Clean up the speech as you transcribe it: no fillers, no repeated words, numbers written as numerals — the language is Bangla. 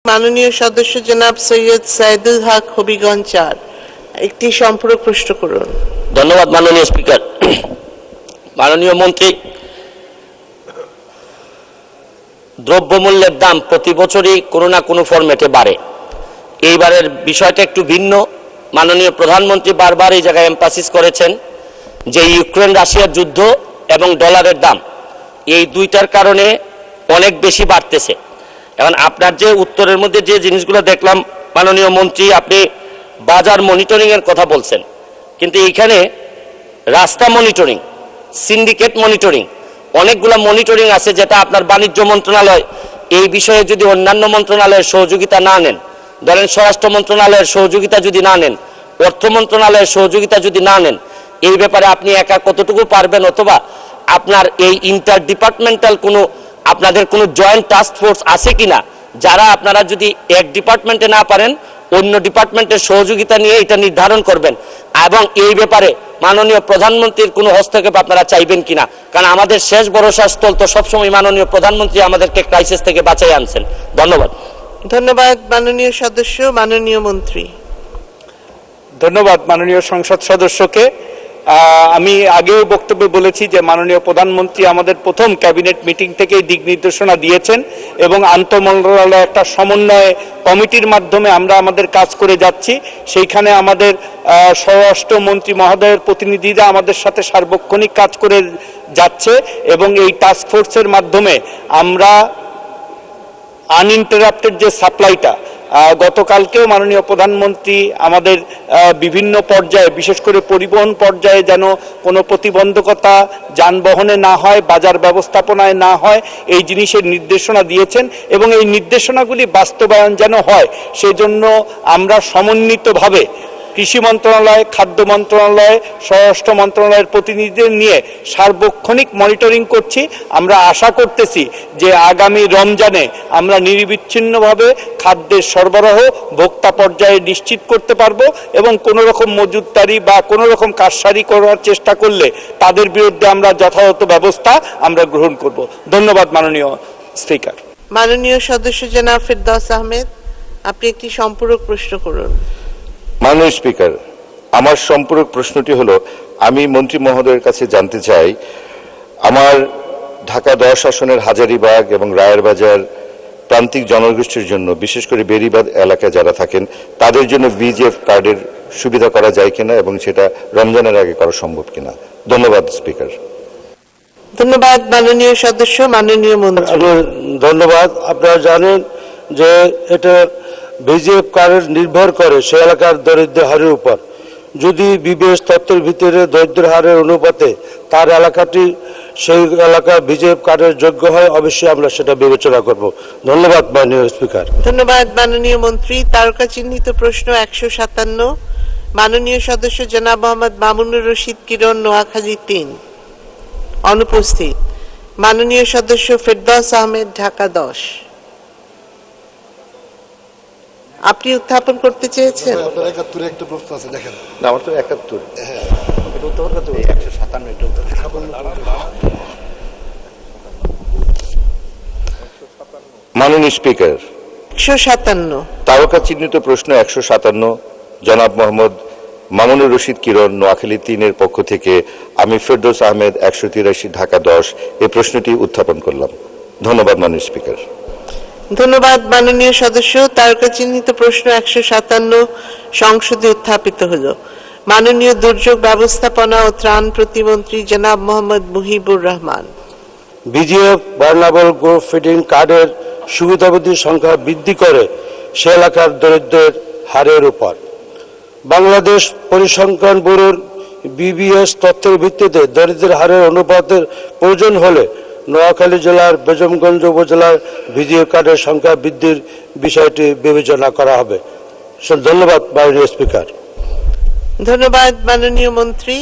মাননীয় সদস্য জনাব সৈয়দ সাইদুল হক হবিগঞ্জ ৪ একটি সম্পূরক প্রশ্ন করুন। ধন্যবাদ মাননীয় স্পিকার। মাননীয় মন্ত্রী, দ্রব্যমূল্যের দাম প্রতি বছরই কোনো না কোনো ফরম্যাটে বাড়ে। এইবারের বিষয়টা একটু ভিন্ন। মাননীয় প্রধানমন্ত্রী বারবার এই জায়গায় এমফাসিস করেছেন যে ইউক্রেন রাশিয়ার যুদ্ধ এবং ডলারের দাম এই দুইটার কারণে অনেক বেশি বাড়তেছে। এখন আপনার যে উত্তরের মধ্যে যে জিনিসগুলো দেখলাম মাননীয় মন্ত্রী, আপনি বাজার মনিটরিংয়ের কথা বলছেন, কিন্তু এইখানে রাস্তা মনিটরিং, সিন্ডিকেট মনিটরিং, অনেকগুলো মনিটরিং আছে যেটা আপনার বাণিজ্য মন্ত্রণালয় এই বিষয়ে যদি অন্যান্য মন্ত্রণালয়ের সহযোগিতা না নেন, ধরেন স্বরাষ্ট্র মন্ত্রণালয়ের সহযোগিতা যদি না নেন, অর্থ মন্ত্রণালয়ের সহযোগিতা যদি না নেন, এই ব্যাপারে আপনি একা কতটুকু পারবেন, অথবা আপনার এই ইন্টার ডিপার্টমেন্টাল আপনাদের কোনো জয়েন্ট টাস্ক ফোর্স আছে কিনা, যারা আপনারা যদি এক ডিপার্টমেন্টে না পারেন অন্য ডিপার্টমেন্টের সহযোগিতা নিয়ে এটা নির্ধারণ করবেন, এবং এই ব্যাপারে মাননীয় প্রধানমন্ত্রীর কোনো হস্তক্ষেপ আপনারা চাইবেন কিনা। কারণ আমাদের শেষ ভরসার স্থল তো সবসময় মাননীয় প্রধানমন্ত্রী আমাদেরকে ক্রাইসিস থেকে বাঁচাই আনছেন। ধন্যবাদ। ধন্যবাদ মাননীয় সদস্য। মাননীয় মন্ত্রী। ধন্যবাদ মাননীয় সংসদ সদস্যকে। আমি আগেও বক্তব্যে বলেছি যে মাননীয় প্রধানমন্ত্রী আমাদের প্রথম ক্যাবিনেট মিটিং থেকেই দিক নির্দেশনা দিয়েছেন এবং আন্তঃমন্ত্রণালয় একটা সমন্বয় কমিটির মাধ্যমে আমরা আমাদের কাজ করে যাচ্ছি। সেইখানে আমাদের স্বরাষ্ট্রমন্ত্রী মহোদয়ের প্রতিনিধিরা আমাদের সাথে সার্বক্ষণিক কাজ করে যাচ্ছে এবং এই টাস্ক ফোর্সের মাধ্যমে আমরা আনইন্টারাপ্টেড যে সাপ্লাইটা, গতকালকেও মাননীয় প্রধানমন্ত্রী আমাদের বিভিন্ন পর্যায়ে, বিশেষ করে পরিবহন পর্যায়ে যেন কোনো প্রতিবন্ধকতা যানবাহনে না হয়, বাজার ব্যবস্থাপনায় না হয়, এই জিনিসের নির্দেশনা দিয়েছেন এবং এই নির্দেশনাগুলি বাস্তবায়ন যেন হয় সেজন্য আমরা সমন্বিতভাবে কৃষি মন্ত্রণালয়, খাদ্য মন্ত্রণালয়, স্বরাষ্ট্র মন্ত্রণালয়ের প্রতিনিধিদের নিয়ে সার্বক্ষণিক মনিটরিং করছি। আমরা আশা করতেছি যে আগামী রমজানে আমরা নিরবিচ্ছিন্নভাবে খাদ্যের সরবরাহ ভোক্তা পর্যায়ে নিশ্চিত করতে পারবো এবং কোনো রকম মজুতদারি বা কোনো রকম কারসারি করার চেষ্টা করলে তাদের বিরুদ্ধে আমরা যথাযথ ব্যবস্থা আমরা গ্রহণ করব। ধন্যবাদ মাননীয় স্পিকার। মাননীয় সদস্য জনাব ফেরদৌস আহমেদ, আপনি একটি সম্পূরক প্রশ্ন করুন। মাননীয় স্পিকার, আমার সম্পূরক প্রশ্নটি হলো, আমি মন্ত্রী মহোদয়ের কাছে জানতে চাই, আমার ঢাকা 10 আসনের হাজারীবাগ এবং রায়েরবাজার প্রান্তিক জনগোষ্ঠীর জন্য, বিশেষ করে বেড়িবাঁধ এলাকায় যারা থাকেন তাদের জন্য বিজিএফ কার্ডের সুবিধা করা যায় কিনা এবং সেটা রমজানের আগে করা সম্ভব কিনা। ধন্যবাদ স্পিকার। ধন্যবাদ মাননীয় সদস্য। মাননীয় মন্ত্রী। ধন্যবাদ। আপনারা জানেন যে এটা বিজিএফ কার্ড নির্ভর করে সে এলাকার দরিদ্র হারের উপর। যদি বিবেশ তত্ত্বের ভিতরে দরিদ্র হারের অনুপাতে তার এলাকাটি সেই এলাকা বিজিএফ কার্ডের যোগ্য হয়, অবশ্যই আমরা সেটা বিবেচনা করব। ধন্যবাদ মাননীয় স্পিকার। ধন্যবাদ মাননীয় মন্ত্রী। তারকা চিহ্নিত প্রশ্ন 157, মাননীয় সদস্য জনাব মোহাম্মদ মামুনুর রশিদ কিরণ, নোয়াখালী 3 অনুপস্থিত। মাননীয় সদস্য ফেরদৌস আহমেদ, ঢাকা 10। আপনি উত্থাপন করতে চেয়েছেন? একটা প্রশ্ন আছে, দেখেন। না, আমার তো 71। হ্যাঁ, 157। মাননীয় স্পিকার, 157 তারকা চিহ্নিত প্রশ্ন 157 জনাব মোহাম্মদ মামুনুর রশিদ কিরণ, নোয়াখালী 3 পক্ষ থেকে আমি ফেরদৌস আহমেদ, 183, ঢাকা 10 এই প্রশ্নটি উত্থাপন করলাম। ধন্যবাদ মাননীয় স্পিকার। ধন্যবাদ মাননীয় সদস্য। তারকা চিহ্নিত প্রশ্ন 157 সংসদে উত্থাপিত হলো। মাননীয় দুর্যোগ ব্যবস্থাপনা ও ত্রাণ প্রতিমন্ত্রী জনাব Mohammad Muhibur Rahman. VGF vulnerable group feeding কার্ডের সুবিধাভোগীর সংখ্যা বৃদ্ধি করে সে এলাকার দরিদ্রের হারের উপর। বাংলাদেশ পরিসংখ্যান ব্যুরোর বিবিএস তথ্যের ভিত্তিতে দরিদ্রের হারের অনুপাতের প্রয়োজন হলে নোয়াখালী জেলার বেজমগঞ্জ উপজেলার বিজিএফ কার্ডের সংখ্যা বৃদ্ধির বিষয়টি বিবেচনা করা হবে। ধন্যবাদ মাননীয় স্পিকার। ধন্যবাদ মাননীয় মন্ত্রী।